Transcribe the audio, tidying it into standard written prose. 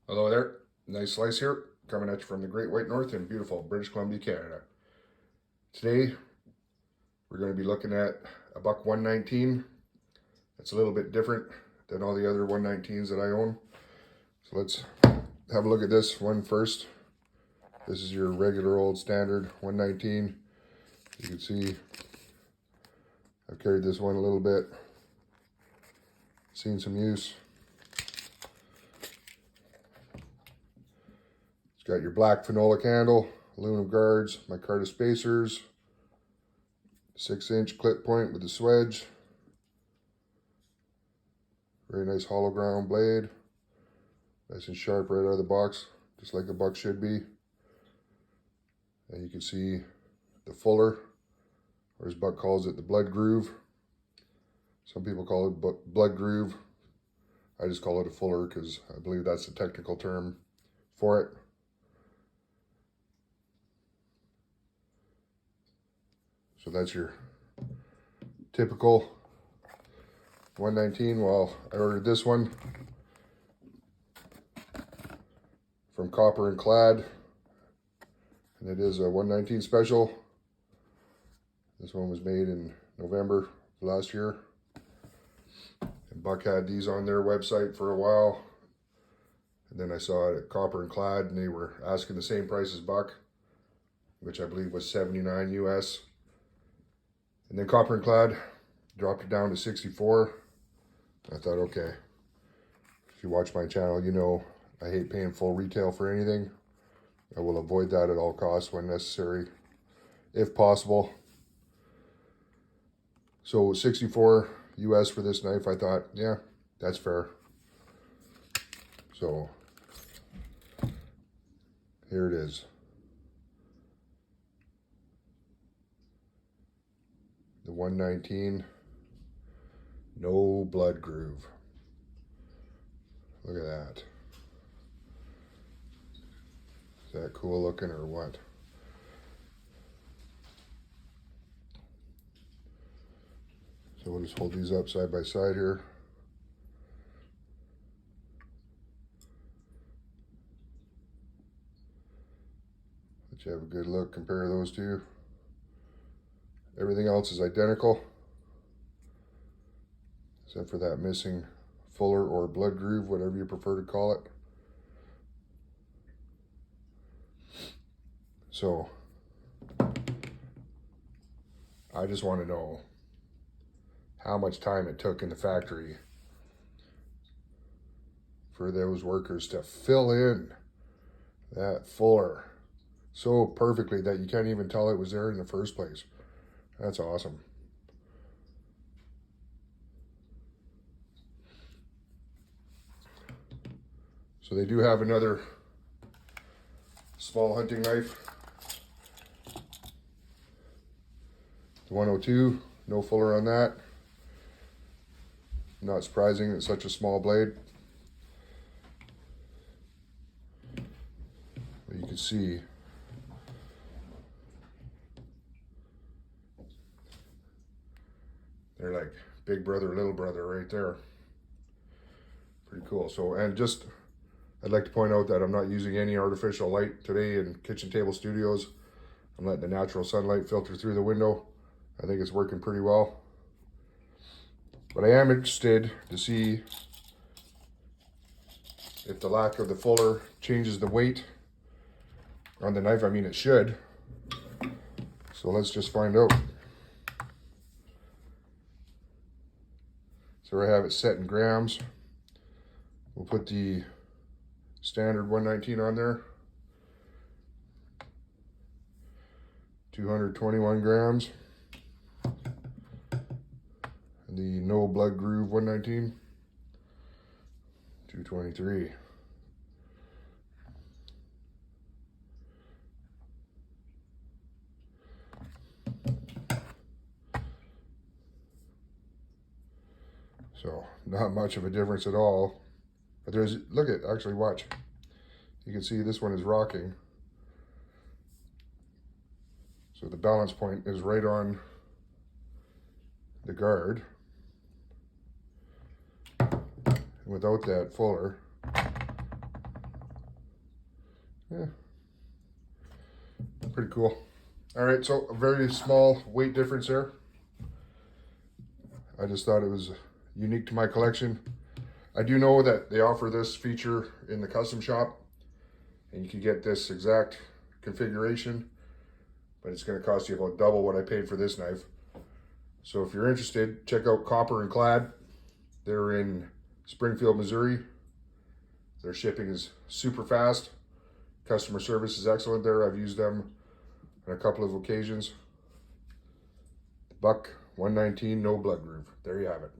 Hello there. Nice slice here, coming at you from the Great White North in beautiful British Columbia, Canada. Today, we're going to be looking at a buck 119. It's a little bit different than all the other 119s that I own. So let's have a look at this one first. This is your regular old standard 119. You can see I've carried this one a little bit, seen some use. It's got your black phenolic handle, aluminum guards, micarta spacers, 6-inch clip point with the swedge. Very nice hollow ground blade. Nice and sharp right out of the box, just like a buck should be. And you can see the fuller, or as Buck calls it, the blood groove. Some people call it blood groove. I just call it a fuller because I believe that's the technical term for it. So that's your typical 119. Well, I ordered this one from Copper and Clad, and it is a 119 special. This one was made in November of last year. And Buck had these on their website for a while. And then I saw it at Copper and Clad, and they were asking the same price as Buck, which I believe was $79 US. And then Copper and Clad dropped it down to $64. I thought, okay, if you watch my channel, you know I hate paying full retail for anything. I will avoid that at all costs when necessary, if possible. So 64 US for this knife. I thought, yeah, that's fair. So here it is. The 119, no blood groove. Look at that. Is that cool looking or what? So we'll just hold these up side by side here. Let you have a good look, compare those two. Everything else is identical, except for that missing fuller or blood groove, whatever you prefer to call it. So, I just want to know how much time it took in the factory for those workers to fill in that fuller so perfectly that you can't even tell it was there in the first place. That's awesome. So they do have another small hunting knife. The 102, no fuller on that. Not surprising, it's such a small blade. But you can see they're like big brother, little brother right there. Pretty cool. So, and just, I'd like to point out that I'm not using any artificial light today in kitchen table studios. I'm letting the natural sunlight filter through the window. I think it's working pretty well. But I am interested to see if the lack of the fuller changes the weight on the knife. I mean, it should. So let's just find out. So I have it set in grams. We'll put the standard 119 on there. 221 grams. And the no blood groove 119. 223. So not much of a difference at all. But there's, look at, actually watch. You can see this one is rocking. So the balance point is right on the guard. And without that fuller, Yeah, pretty cool. All right, so a very small weight difference there. I just thought it was unique to my collection. I do know that they offer this feature in the custom shop, and you can get this exact configuration, but it's going to cost you about double what I paid for this knife. So if you're interested, check out Copper and Clad. They're in Springfield, Missouri. Their shipping is super fast. Customer service is excellent there. I've used them on a couple of occasions. Buck 119, no blood groove. There you have it.